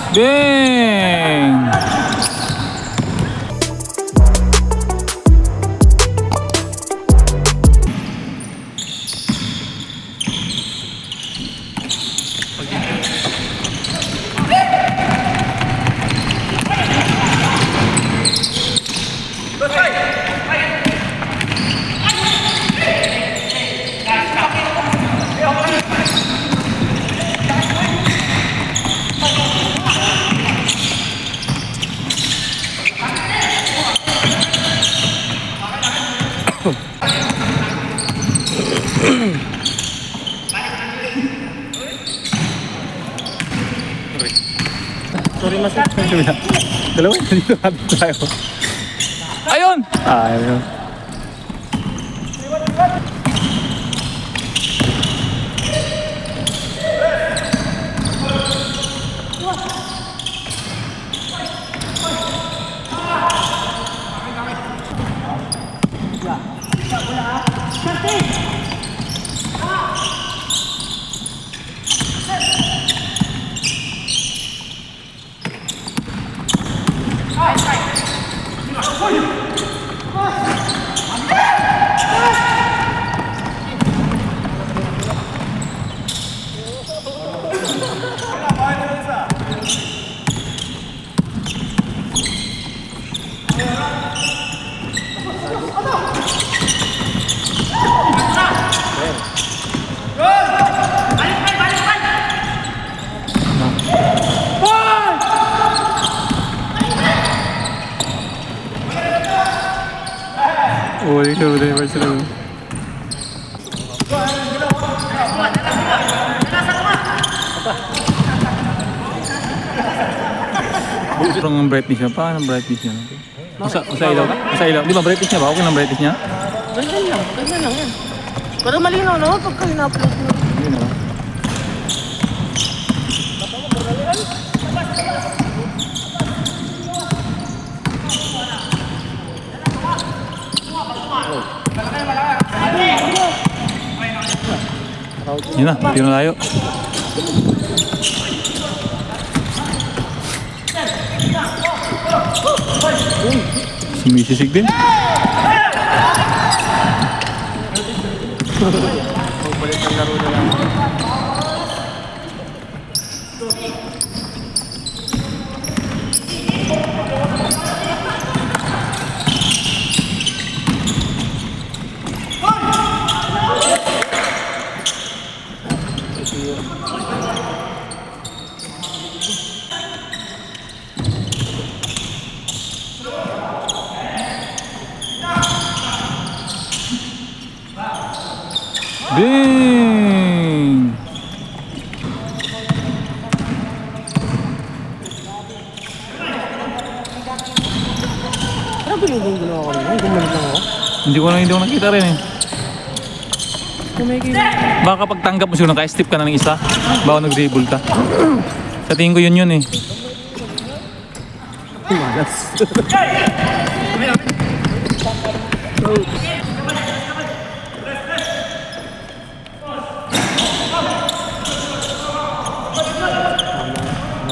Dang! Sorry, Master. Dalawa, dito natin tayo. Ayun! Ayun. Uy, udah Barcelona. Kurang ang brightness niya. Paano ang brightness niya? Masa ilaw ka? Masa ilaw. Di ba brightness niya ba? Okay ng brightness niya? Ganyan lang yan. Pero malinaw naman pagka ina-upload mo. Yun na ba? Yun na, tino tayo. Sumisisig din. Magbalik ang laro na lang. Ding! Ano ba yung ginawa ko rin? Gumalik lang ako. Hindi ko nakita rin eh. Kumikita. Baka pag tanggap mo siguro, naka-step ka na ng isa. Baka nag-dribble ka. Sa tingin ko yun eh. Malas.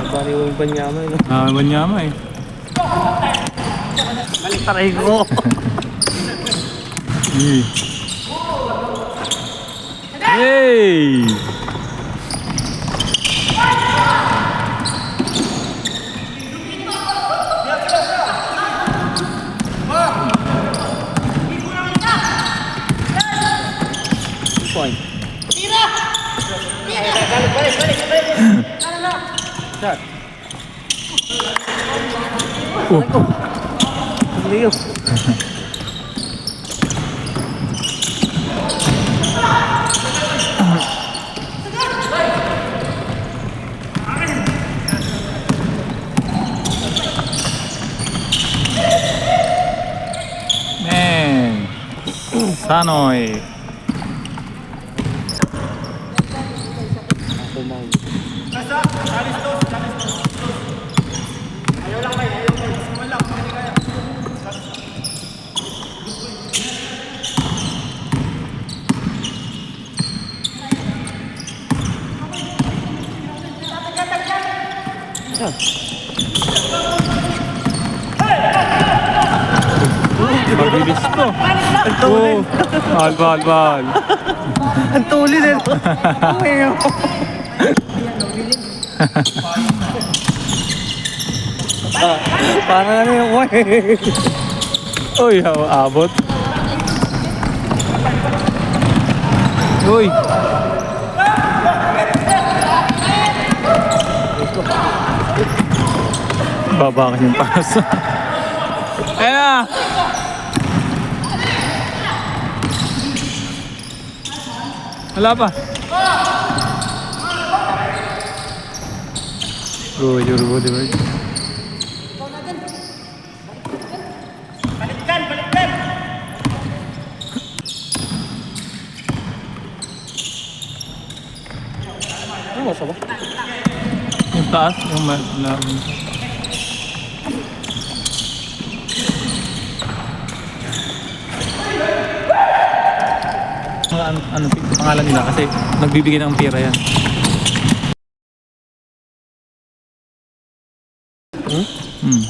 Bariw yung Banyama eh. Manyama eh. Balik taray ko. Hey! Point. Shot. Leo. Man. Sanoy. Yan. Mabilis to. Ang Oh, tulin. bal. Ang tulin eh. Uy, parang ano yung Uy, abot. Uy. Baba kasi yung paso. Ayan na. Wala pa. Go, you're good, right? ano mo ba? Yung taas, yung ano pangalan nila kasi nagbibigay ng pera yan. Hmm.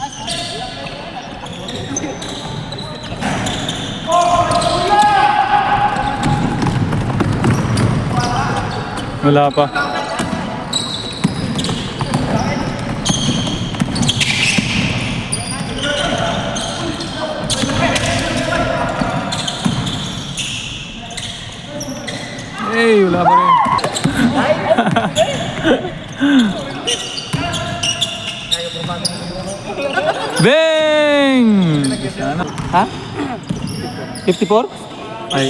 Wala pa. Hey, wala pa rin. Bang! Ha? 54? Ay.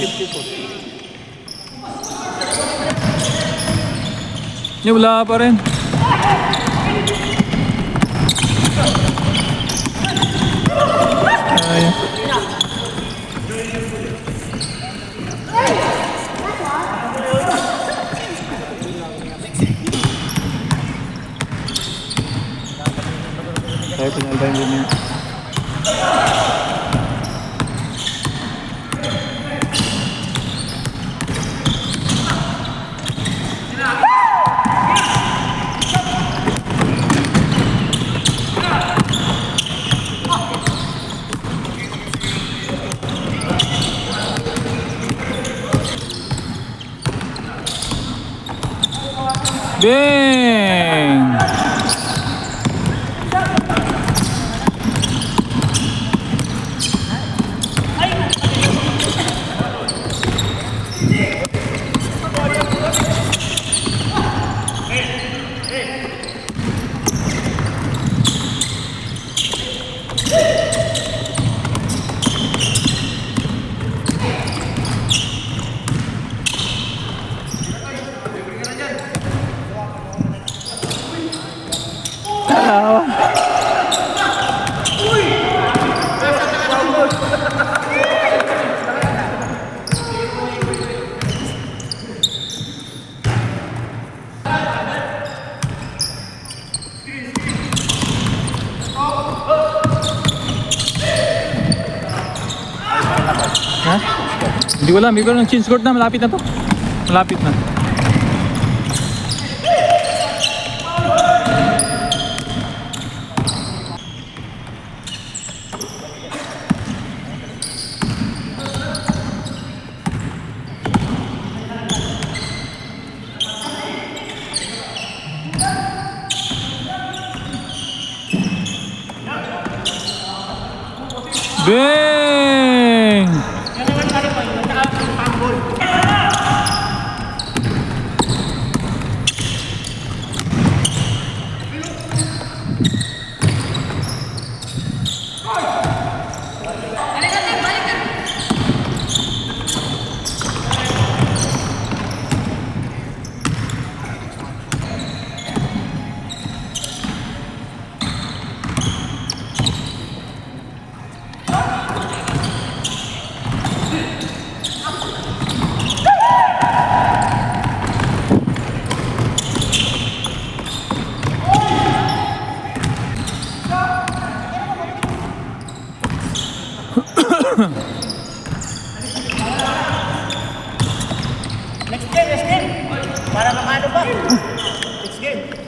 Yung wala pa rin. Ay. Tayo pinaldahin din yun. Bang! Ha? Hindi ko alam, hindi ko alam. Chin squirt na, malapit na to. Malapit na. Bang! Next game. Para makano ba? Next game.